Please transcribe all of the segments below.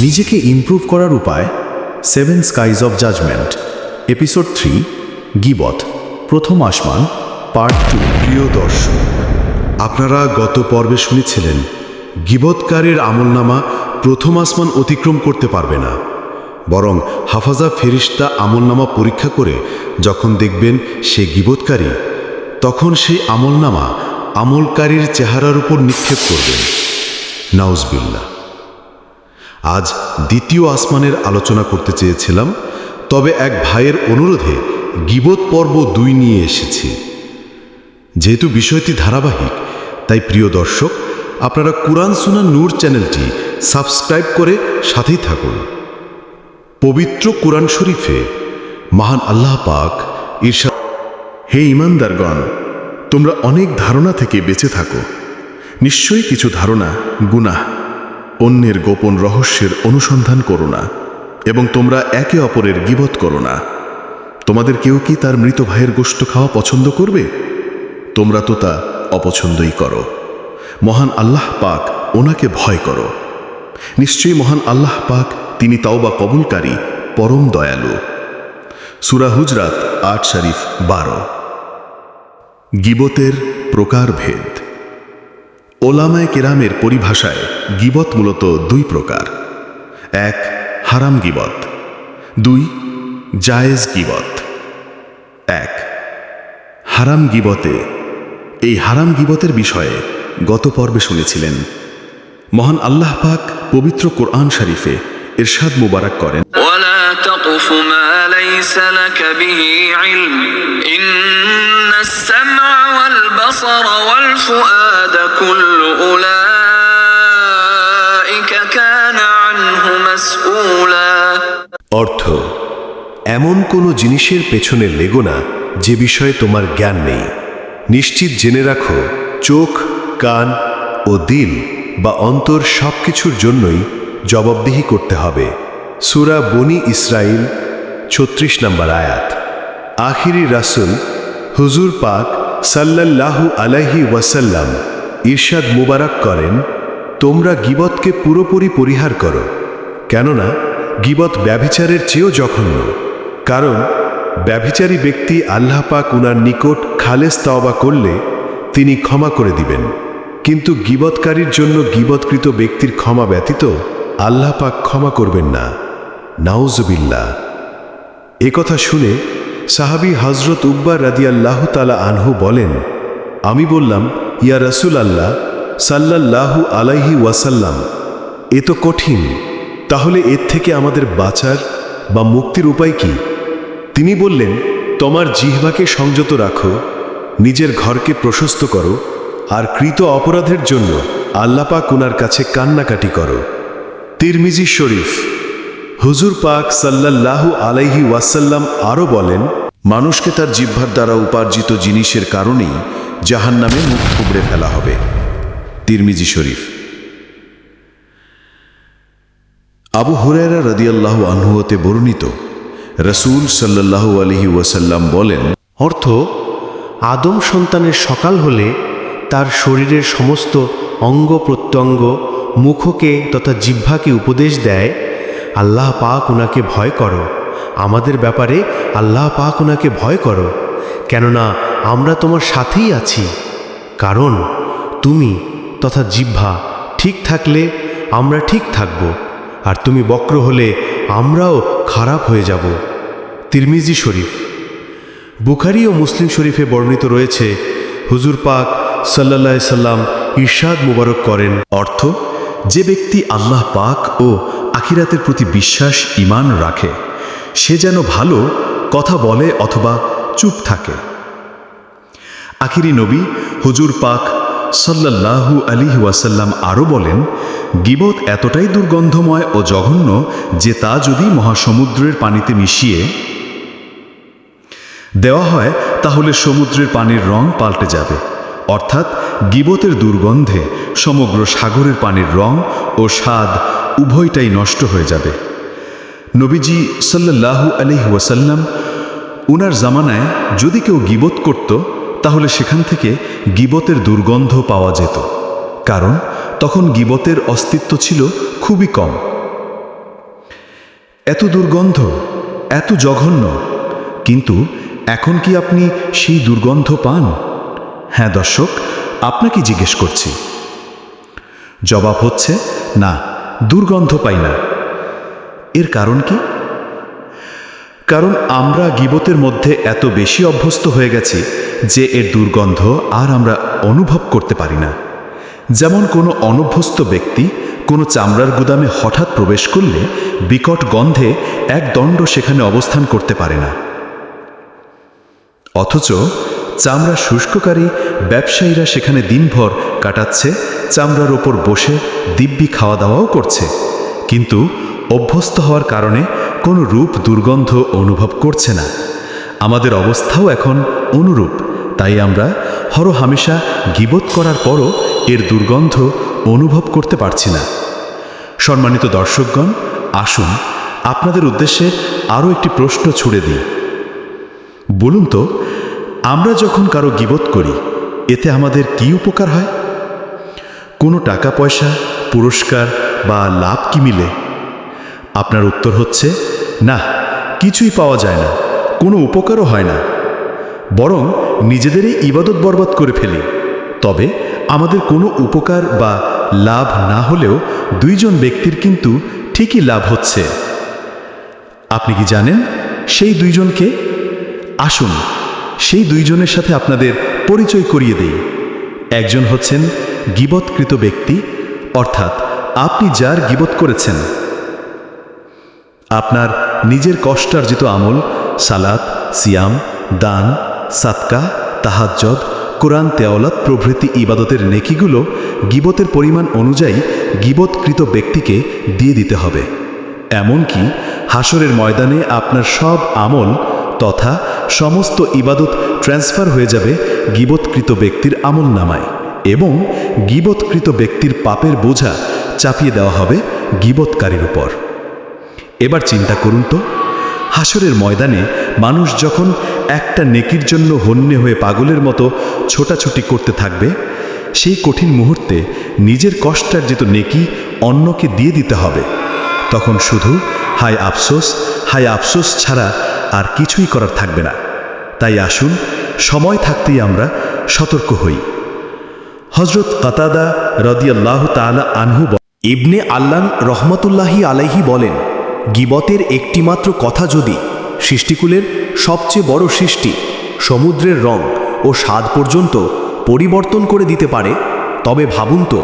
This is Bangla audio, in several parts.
নিজেকে ইমপ্রুভ করার উপায় 7 স্কাইজ অফ জাজমেন্ট এপিসোড 3 গীবত প্রথম আসমান পার্ট 2। প্রিয় দর্শক, আপনারা গত পর্বে শুনেছিলেন গীবতকারীর আমলনামা প্রথম আসমান অতিক্রম করতে পারবে না, বরং হাফাজা ফেরেশতা আমলনামা পরীক্ষা করে যখন দেখবেন সে গীবতকারী, তখন সেই আমলনামা আমলকারীর চেহারার উপর নিক্ষেপ করবেন। নাউজবিল্লাহ। আজ দ্বিতীয় আসমানের আলোচনা করতে চেয়েছিলাম, তবে এক ভাইয়ের অনুরোধে গীবত পর্ব 2 নিয়ে এসেছি। যেহেতু বিষয়টি ধারাবাহিক, তাই প্রিয় দর্শক, আপনারা কুরআন সুন্নাহ নূর চ্যানেলটি সাবস্ক্রাইব করে সাথেই থাকুন। পবিত্র কুরআন শরীফে মহান আল্লাহ পাক ইরশাদ, হে ঈমানদারগণ, তোমরা অনেক ধারণা থেকে বেঁচে থাকো। নিশ্চয়ই কিছু ধারণা গুনাহ। অন্যের গোপন রহস্যের অনুসন্ধান করো না, এবং তোমরা একে অপরের গীবত করো না। তোমাদের কেউ কি তার মৃত ভাইয়ের গোশত খাওয়া পছন্দ করবে? তোমরা তো তা অপছন্দই করো। মহান আল্লাহ পাক ওনাকে ভয় করো। নিশ্চয়ই মহান আল্লাহ পাক তিনি তাওবা কবুলকারী, পরম দয়ালু। সূরা হুজরাত 8 শরীফ 12। গীবতের প্রকারভেদ। ওলামায়ে কেরামের পরিভাষায় গীবত মূলত 2 প্রকার। 1 হারাম গীবত, 2 জায়েজ গীবত। 1 হারাম গীবতে। এই হারাম গীবতের বিষয়ে গত পর্বে শুনেছিলেন। মহান আল্লাহ পাক পবিত্র কোরআন শরীফে ইরশাদ মুবারক করেন, ولا تقف ما ليس لك به علم إن السمع والبصر والفؤاد كل أولئك كان عنه مسؤولا। অর্থ, এমন কোনো জিনিসের পেছনে লেগো না যে বিষয়ে তোমার জ্ঞান নেই। নিশ্চিত জেনে রাখো, চোখ, কান ও দিল বা অন্তর সবকিছুর জন্যই জবাবদিহি করতে হবে। সূরা বনি ইসরাইল 36 নম্বর আয়াত। আখিরি রাসূল হুজুর পাক সাল্লাল্লাহু আলাইহি ওয়াসাল্লাম ইরশাদ মুবারক করেন, তোমরা গীবতকে পুরোপুরি পরিহার করো, কেননা গীবত ব্যভিচারের চেয়েও জঘন্য। কারণ ব্যভিচারী ব্যক্তি আল্লাহ পাক উনার নিকট খালেস তাওবা করলে তিনি ক্ষমা করে দিবেন, কিন্তু গীবতকারীর জন্য গীবতকৃত ব্যক্তির ক্ষমা ব্যতীত আল্লাহ পাক ক্ষমা করবেন না। নাউজুবিল্লাহ। একথা শুনে সাহাবী হযরত উকবা রাদিয়াল্লাহু তাআলা আনহু বলেন, আমি বললাম, ইয়া রাসূলাল্লাহ সাল্লাল্লাহু আলাইহি ওয়াসাল্লাম, এ তো কঠিন, তাহলে এর থেকে আমাদের বাঁচার বা মুক্তির উপায় কি? তিনি বললেন, তোমার জিহ্বাকে সংযত রাখো, নিজের ঘরকে প্রশস্ত করো, আর কৃত অপরাধের জন্য আল্লাহ পাক উনার কাছে কান্নাকাটি করো। তিরমিজি শরীফ। হুজুর পাক সাল্লাল্লাহু আলাইহি ওয়াসাল্লাম আরও বলেন, মানুষকে তার জিহ্বার দ্বারা উপার্জিত জিনিসের কারণেই জাহান্নামে মুখ থুবড়ে ফেলা হবে। তিরমিজি শরীফ। আবু হুরায়রা রাদিয়াল্লাহু আনহু হতে বর্ণিত, রাসূল সাল্লাল্লাহু আলাইহি ওয়াসাল্লাম বলেন, অর্থ, আদম সন্তানের সকাল হলে তার শরীরের সমস্ত অঙ্গ প্রত্যঙ্গ মুখকে তথা জিহ্বাকে উপদেশ দেয়, আল্লাহ পাক উনাকে ভয় করো, আমাদের ব্যাপারে আল্লাহ পাক উনাকে ভয় করো, কেননা আমরা তোমার সাথেই আছি। কারণ তুমি তথা জিহ্বা ঠিক থাকলে আমরা ঠিক থাকব, আর তুমি বক্র হলে আমরাও খারাপ হয়ে যাব। তিরমিজি শরীফ। বুখারী ও মুসলিম শরীফে বর্ণিত রয়েছে, হুজুর পাক সাল্লাল্লাহু আলাইহি সাল্লাম ইরশাদ মুবারক করেন, অর্থ, যে ব্যক্তি আল্লাহ পাক ও আখিরাতের প্রতি বিশ্বাস ঈমান রাখে, সে যেন ভালো কথা বলে অথবা চুপ থাকে। আখিরি নবী হুজুর পাক সাল্লাল্লাহু আলাইহি ওয়াসাল্লাম আরও বলেন, গীবত এতটাই দুর্গন্ধময় ও জঘন্য যে তা যদি মহাসমুদ্রের পানিতে মিশিয়ে দেওয়া হয় তাহলে সমুদ্রের পানির রং পাল্টে যাবে। অর্থাৎ গীবতের দুর্গন্ধে সমগ্র সাগরের পানির রং ও স্বাদ উভয়টাই নষ্ট হয়ে যাবে। নবীজি সাল্লাল্লাহু আলাইহি ওয়াসাল্লাম উনার জামানায় যদি কেউ গীবত করত, তাহলে সেখান থেকে গীবতের দুর্গন্ধ পাওয়া যেত, কারণ তখন গীবতের অস্তিত্ব ছিল খুবই কম। এত দুর্গন্ধ, এত জঘন্য, কিন্তু এখন কি আপনি সেই দুর্গন্ধ পান? হ্যাঁ দর্শক, আপনাকে জিজ্ঞেস করছি। জবাব হচ্ছে না, দুর্গন্ধ পাই না। এর কারণ কি? কারণ আমরা গীবতের মধ্যে এত বেশি অভ্যস্ত হয়ে গেছি যে এর দুর্গন্ধ আর আমরা অনুভব করতে পারি না। যেমন কোনো অনভ্যস্ত ব্যক্তি কোনো চামড়ার গুদামে হঠাৎ প্রবেশ করলে বিকট গন্ধে এক দণ্ড সেখানে অবস্থান করতে পারে না। অথচ চামড়া শুষ্ককারী ব্যবসায়ীরা সেখানে দিনভর কাটাচ্ছে, চামড়ার ওপর বসে দিব্যি খাওয়া দাওয়াও করছে, কিন্তু অভ্যস্ত হওয়ার কারণে কোনো রূপ দুর্গন্ধ অনুভব করছে না। আমাদের অবস্থাও এখন অনুরূপ, তাই আমরা হরহামেশা গীবত করার পরও এর দুর্গন্ধ অনুভব করতে পারছি না। সম্মানিত দর্শকগণ, আসুন আপনাদের উদ্দেশ্যে আরও একটি প্রশ্ন ছুড়ে দিই। বলুন তো, আমরা যখন কারো গীবত করি এতে আমাদের কি উপকার হয়? কোনো টাকা পয়সা, পুরস্কার বা লাভ কি মিলে? আপনার উত্তর হচ্ছে না, কিছুই পাওয়া যায় না, কোনো উপকারও হয় না, বরং নিজেদেরই ইবাদত বরবাদ করে ফেলি। তবে আমাদের কোনো উপকার বা লাভ না হলেও দুইজন ব্যক্তির কিন্তু ঠিকই লাভ হচ্ছে। আপনি কি জানেন সেই দুইজনকে? আসুন সেই দুইজনের সাথে আপনাদের পরিচয় করিয়ে দেই। একজন হচ্ছেন গীবতকৃত ব্যক্তি, অর্থাৎ আপনি যার গীবত করেছেন। আপনার নিজের কষ্টার্জিত আমল, সালাত, সিয়াম, দান, সাদকা, তাহাজ্জুদ, কোরআন তেলাওয়াত প্রভৃতি ইবাদতের নেকিগুলো গীবতের পরিমাণ অনুযায়ী গীবতকৃত ব্যক্তিকে দিয়ে দিতে হবে। এমনকি হাসরের ময়দানে আপনার সব আমল তথা সমস্ত ইবাদত ট্রান্সফার হয়ে যাবে গীবতকৃত ব্যক্তির আমলনামায়, এবং গীবতকৃত ব্যক্তির পাপের বোঝা চাপিয়ে দেওয়া হবে গীবতকারীর উপর। এবার চিন্তা করুন তো, হাসরের ময়দানে মানুষ যখন একটা নেকির জন্য হন্যে হয়ে পাগলের মতো ছোটাছুটি করতে থাকবে, সেই কঠিন মুহূর্তে নিজের কষ্টার্জিত নেকি অন্যকে দিয়ে দিতে হবে। তখন শুধু হায় আফসোস, হায় আফসোস ছাড়া আর কিছুই করার থাকবে না। তাই আসুন সময় থাকতেই আমরা সতর্ক হই। হযরত কাতাদা রাদিয়াল্লাহু তাআলা আনহু ইবনে আল্লান রহমতুল্লাহি আলাইহি বলেন, গীবতের একটিমাত্র কথা যদি সৃষ্টিকুলের সবচেয়ে বড় সৃষ্টি সমুদ্রের রং ও স্বাদ পর্যন্ত পরিবর্তন করে দিতে পারে, তবে ভাবুন তো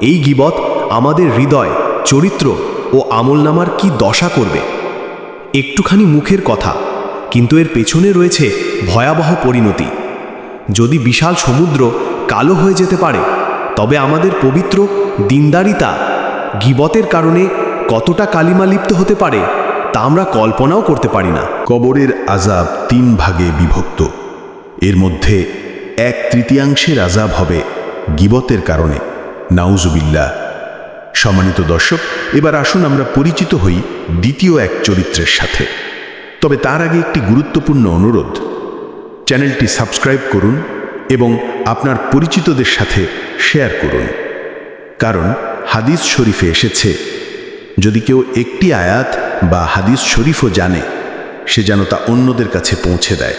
এই গীবত আমাদের হৃদয়, চরিত্র ও আমলনামার কি দশা করবে। একটুখানি মুখের কথা, কিন্তু এর পেছনে রয়েছে ভয়াবহ পরিণতি। যদি বিশাল সমুদ্র কালো হয়ে যেতে পারে, তবে আমাদের পবিত্র দিনদারিতা গীবতের কারণে কতটা কালিমা লিপ্ত হতে পারে তা আমরা কল্পনাও করতে পারি না। কবরের আযাব 3 ভাগে বিভক্ত। এর মধ্যে 1/3 আযাব হবে গীবতের কারণে, নাউজুবিল্লাহ। সম্মানিত দর্শক, এবার আসুন আমরা পরিচিত হই দ্বিতীয় এক চরিত্রের সাথে। তবে তার আগে একটি গুরুত্বপূর্ণ অনুরোধ, চ্যানেলটি সাবস্ক্রাইব করুন এবং আপনার পরিচিতদের সাথে শেয়ার করুন। কারণ হাদিস শরীফে এসেছে, যদি কেউ একটি আয়াত বা হাদিস শরীফও জানে, সে যেন তা অন্যদের কাছে পৌঁছে দেয়।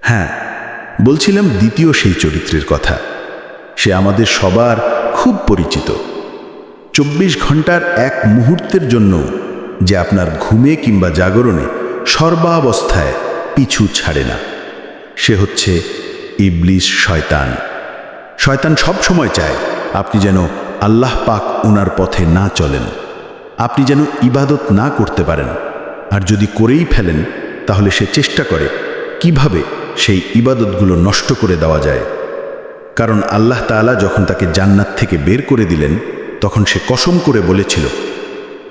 হ্যাঁ, বলছিলাম দ্বিতীয় সেই চরিত্রের কথা। সে আমাদের সবার খুব পরিচিত। 24 ঘন্টার এক মুহূর্তের জন্য যে আপনার ঘুমে কিংবা জাগরণে সর্বাবস্থায় পিছু ছাড়ে না, সে হচ্ছে ইবলিস, শয়তান। শয়তান সব সময় চায় আপনি যেন আল্লাহ পাক ওনার পথে না চলেন, আপনি যেন ইবাদত না করতে পারেন। আর যদি করেই ফেলেন, তাহলে সে চেষ্টা করে কিভাবে সেই ইবাদতগুলো নষ্ট করে দেওয়া যায়। কারণ আল্লাহ তাআলা যখন তাকে জান্নাত থেকে বের করে দিলেন, তখন সে কসম করে বলেছিল,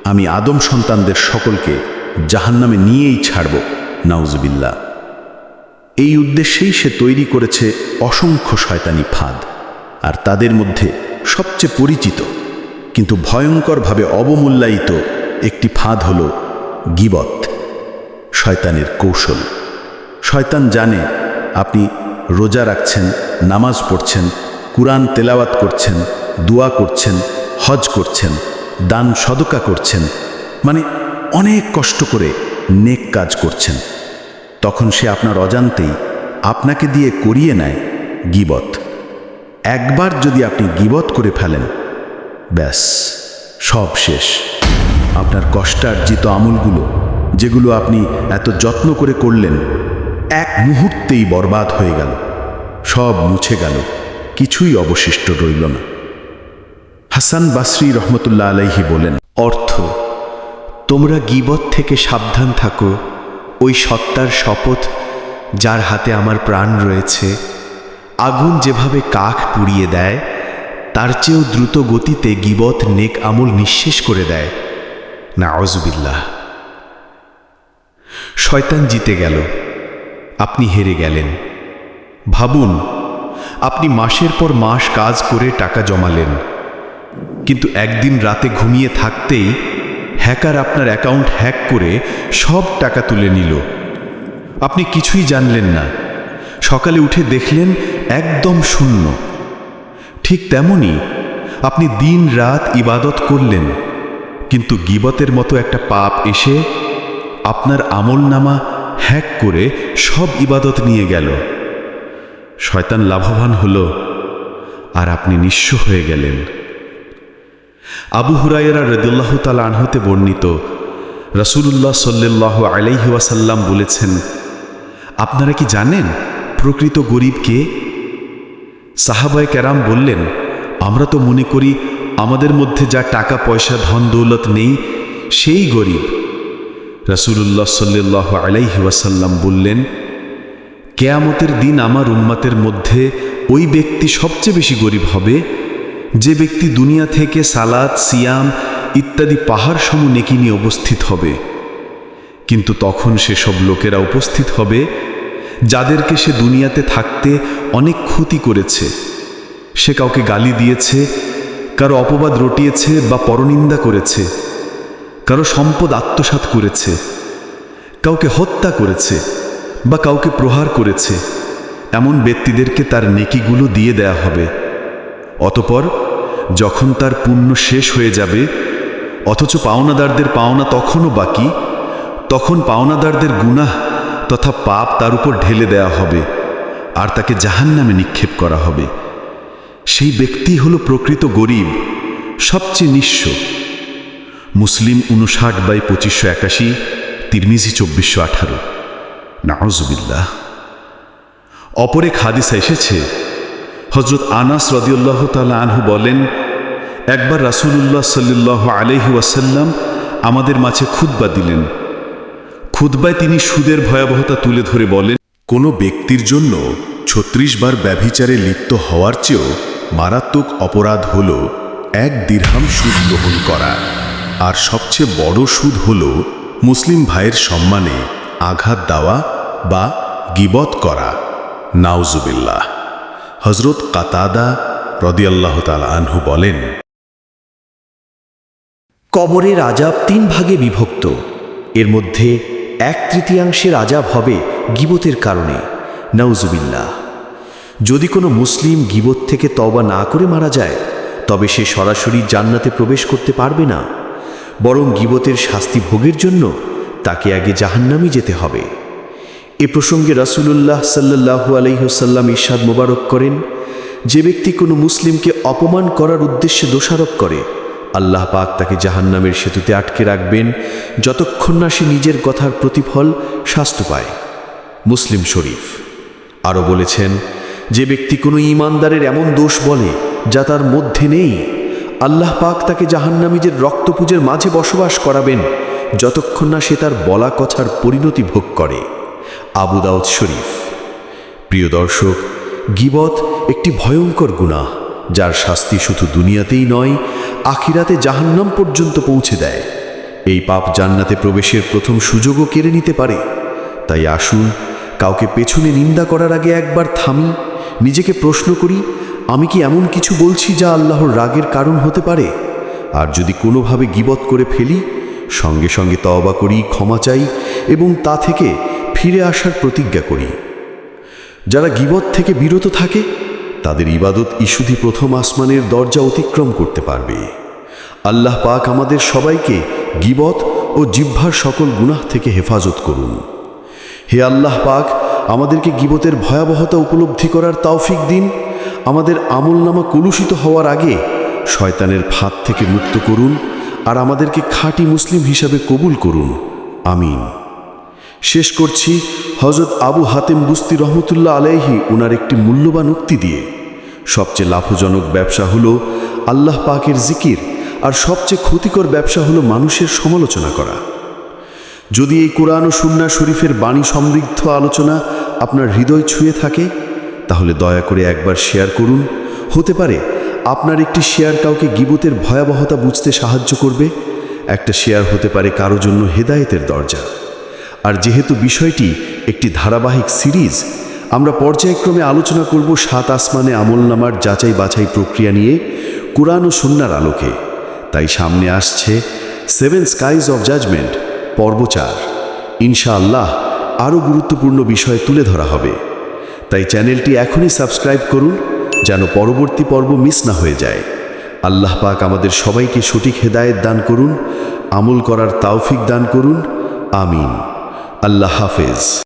আমি আদম সন্তানদের সকলকে জাহান্নামে নিয়েই ছাড়ব, নাউজুবিল্লাহ। এই উদ্দেশ্যেই সে তৈরি করেছে অসংখ্য শয়তানি ফাঁদ। আর তাদের মধ্যে সবচেয়ে পরিচিত কিন্তু ভয়ঙ্করভাবে অবমূল্যায়িত একটি ফাঁদ হল গীবত, শয়তানের কৌশল। শয়তান জানে আপনি রোজা রাখছেন, নামাজ পড়ছেন, কুরআন তেলাওয়াত করছেন, দোয়া করছেন, হজ করছেন, দান সদকা করছেন, মানে অনেক কষ্ট করে নেক কাজ করছেন, তখন সে আপনার অজান্তেই আপনাকে দিয়ে করিয়ে নেয় গীবত। একবার যদি আপনি গীবত করে ফেলেন, ব্যাস সব শেষ। আপনার কষ্টার্জিত আমলগুলো, যেগুলো আপনি এত যত্ন করে করলেন, এক মুহূর্তেই বরবাদ হয়ে গেল, সব মুছে গেল, কিছুই অবশিষ্ট রইল না। হাসান বাসরি রহমতুল্লাহ আলাইহি বলেন, অর্থ: তোমরা গীবত থেকে সাবধান থাকো, ওই সত্তার শপথ যার হাতে আমার প্রাণ রয়েছে। আগুন যেভাবে কাঠ পুড়িয়ে দেয়, তার চেয়েও দ্রুত গতিতে গীবত নেক আমল নিঃশেষ করে দেয়। নাউজুবিল্লাহ। শয়তান জিতে গেল, আপনি হেরে গেলেন। ভাবুন, আপনি মাসের পর মাস কাজ করে টাকা জমালেন, কিন্তু একদিন রাতে ঘুমিয়ে থাকতেই হ্যাকার আপনার অ্যাকাউন্ট হ্যাক করে সব টাকা তুলে নিল। আপনি কিছুই জানলেন না, সকালে উঠে দেখলেন একদম শূন্য। ঠিক তেমনি আপনি দিন রাত ইবাদত করলেন, কিন্তু গীবতের মতো একটা পাপ এসে আপনার আমলনামা হ্যাক করে সব ইবাদত নিয়ে গেল। শয়তান লাভবান হল, আর আপনি নিঃস্ব হয়ে গেলেন। আবু হুরায়রা রাদিয়াল্লাহু তাআলা আনহুতে বর্ণিত, রাসূলুল্লাহ সাল্লাল্লাহু আলাইহি ওয়াসাল্লাম বলেছেন, আপনারা কি জানেন প্রকৃত গরিব কে? সাহাবায়ে কেরাম বললেন, আমরা তো মনে করি আমাদের মধ্যে যা টাকা পয়সা ধন দৌলত নেই সেই গরিব। রাসূলুল্লাহ সাল্লাল্লাহু আলাইহি ওয়াসাল্লাম বললেন, কিয়ামতের দিন আমার উম্মতের মধ্যে ওই ব্যক্তি সবচেয়ে বেশি গরিব হবে, যে ব্যক্তি দুনিয়া থেকে সালাত, সিয়াম ইত্যাদি পাহাড় সম নেকি নিয়ে উপস্থিত হবে। কিন্তু তখন সেসব লোকেরা উপস্থিত হবে যাদেরকে সে দুনিয়াতে থাকতে অনেক ক্ষতি করেছে। সে কাউকে গালি দিয়েছে, কারো অপবাদ রটিয়েছে বা পরনিন্দা করেছে, কারো সম্পদ আত্মসাৎ করেছে, কাউকে হত্যা করেছে বা কাউকে প্রহার করেছে। এমন ব্যক্তিদেরকে তার নেকিগুলো দিয়ে দেয়া হবে। অতঃপর যখন তার পুণ্য শেষ হয়ে যাবে, অথচ পাওনাদারদের পাওনা তখনও বাকি, তখন পাওনাদারদের গুনাহ তথা পাপ তার উপর ঢেলে দেয়া হবে, আর তাকে জাহান্নামে নিক্ষেপ করা হবে। সেই ব্যক্তি হলো প্রকৃত গরিব, সবচেয়ে নিঃস্ব। মুসলিম 59/2581, তিরমিজি 2418। নাউজুবিল্লাহ। অপর এক হাদিসে এসেছে, হযরত আনাস রাদিয়াল্লাহু তাআলা আনহু বলেন, একবার রাসূলুল্লাহ সাল্লাল্লাহু আলাইহি ওয়াসাল্লাম আমাদের মাঝে খুতবা দিলেন। খুতবায় তিনি সুদের ভয়াবহতা তুলে ধরে বলেন, কোনো ব্যক্তির জন্য 36 বার ব্যভিচারে লিপ্ত হওয়ার চেয়েও মারাত্মক অপরাধ হল 1 দিরহাম সুদ গ্রহণ করা, আর সবচেয়ে বড় সুদ হল মুসলিম ভাইয়ের সম্মানে আঘাত দেওয়া বা গীবত করা। নাউজুবিল্লাহ। হযরত কাতাদা রাদিয়াল্লাহু তাআলা আনহু বলেন, কবরের আযাব 3 ভাগে বিভক্ত। এর মধ্যে 1/3 আযাব হবে গীবতের কারণে। নাউজুবিল্লাহ। যদি কোনো মুসলিম গীবত থেকে তওবা না করে মারা যায়, তবে সে সরাসরি জান্নাতে প্রবেশ করতে পারবে না, বরং গীবতের শাস্তি ভোগের জন্য তাকে আগে জাহান্নামে যেতে হবে। এ প্রসঙ্গে রাসূলুল্লাহ সাল্লাল্লাহু আলাইহি ওয়াসাল্লাম ইরশাদ মোবারক করেন, যে ব্যক্তি কোনো মুসলিমকে অপমান করার উদ্দেশ্যে দোষারোপ করে, আল্লাহ পাক তাকে জাহান্নামের সেতুতে আটকে রাখবেন যতক্ষণ না সে নিজের কথার প্রতিফল শাস্তি পায়। মুসলিম শরীফ। আরও বলেছেন, যে ব্যক্তি কোনো ঈমানদারের এমন দোষ বলে যা তার মধ্যে নেই, আল্লাহ পাক তাকে জাহান্নামীদের রক্তপুজের মাঝে বসবাস করাবেন যতক্ষণ না সে তার বলা কথার পরিণতি ভোগ করে। আবু দাউদ শরীফ। প্রিয় দর্শক, গীবত একটি ভয়ঙ্কর গুনাহ, যার শাস্তি শুধু দুনিয়াতেই নয়, আখিরাতে জাহান্নাম পর্যন্ত পৌঁছে দেয়। এই পাপ জান্নাতে প্রবেশের প্রথম সুযোগও কেড়ে নিতে পারে। তাই আসুন, কাউকে পেছনে নিন্দা করার আগে একবার থামি, নিজেকে প্রশ্ন করি, আমি কি এমন কিছু বলছি যা আল্লাহর রাগের কারণ হতে পারে? আর যদি কোনোভাবে গীবত করে ফেলি, সঙ্গে সঙ্গে তওবা করি, ক্ষমা চাই এবং তা থেকে ফিরে আসার প্রতিজ্ঞা করি। যারা গীবত থেকে বিরত থাকে, তাদের ইবাদত ইস্যুদি প্রথম আসমানের দরজা অতিক্রম করতে পারবে। আল্লাহ পাক আমাদের সবাইকে গীবত ও ও জিহ্বার সকল গুনাহ থেকে হেফাজত করুন। হে আল্লাহ পাক, আমাদেরকে গীবতের ভয়াবহতা উপলব্ধি করার তৌফিক দিন। আমাদের আমলনামা কলুষিত হওয়ার আগে শয়তানের ফাঁদ থেকে মুক্ত করুন, আর আমাদেরকে খাঁটি মুসলিম হিসাবে কবুল করুন। আমিন। শেষ করছি হযরত আবু হাতেম বুস্তি রহমতুল্লাহ আলাইহি উনার একটি মূল্যবান উক্তি দিয়ে। সবচেয়ে লাভজনক ব্যবসা হলো আল্লাহ পাকের জিকির, আর সবচেয়ে ক্ষতিকর ব্যবসা হলো মানুষের সমালোচনা করা। যদি এই কোরআন ও সুন্নাহ শরীফের বাণী সমৃদ্ধ আলোচনা আপনার হৃদয় ছুঁয়ে থাকে, তাহলে দয়া করে একবার শেয়ার করুন। হতে পারে আপনার একটি শেয়ার কাউকে গীবতের ভয়াবহতা বুঝতে সাহায্য করবে। একটা শেয়ার হতে পারে কারো জন্য হেদায়েতের দরজা। আর যেহেতু বিষয়টি একটি ধারাবাহিক সিরিজ, আমরা পর্যায়ক্রমে আলোচনা করব 7 আসমানে আমলনামার যাচাই বাছাই প্রক্রিয়া নিয়ে কুরআন ও সুন্নাহর আলোকে। তাই সামনে আসছে 7 স্কাইজ অফ জাজমেন্ট পর্ব 4। ইনশাআল্লাহ আরও গুরুত্বপূর্ণ বিষয় তুলে ধরা হবে। তাই চ্যানেলটি এখনই সাবস্ক্রাইব করুন, যেন পরবর্তী পর্ব মিস না হয়ে যায়। আল্লাহ পাক আমাদের সবাইকে সঠিক হেদায়েত দান করুন, আমল করার তৌফিক দান করুন। আমিন। আল্লাহ হাফেজ।